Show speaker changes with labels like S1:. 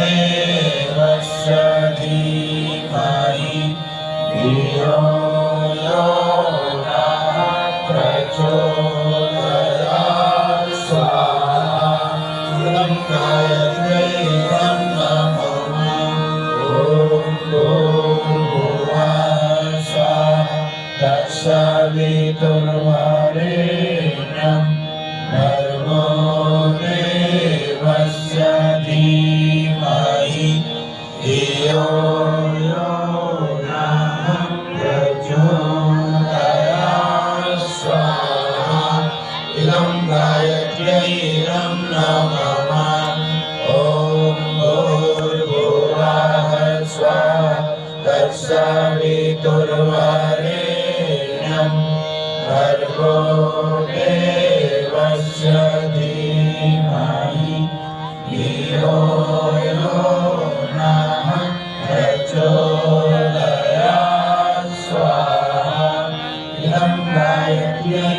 S1: देवस्य धीमहि धियो यो नः प्रचोदयात् स्वाहा इदं गायत्र्यै नमः ॐ भूर्भुवः स्वः तत्सवितुर्वरेण्यं भर्गो देवस्य धीमहि धियो यो नः प्रचोदयात् स्वाहा इदं गायत्र्यै नमः ॐ भूर्भुवः स्वः तत्सवितुर्वरेण्यं भर्गो देवस्य धीमहि धियो यो नः प्रचोदयात् स्वाहा इदं गायत्र्यै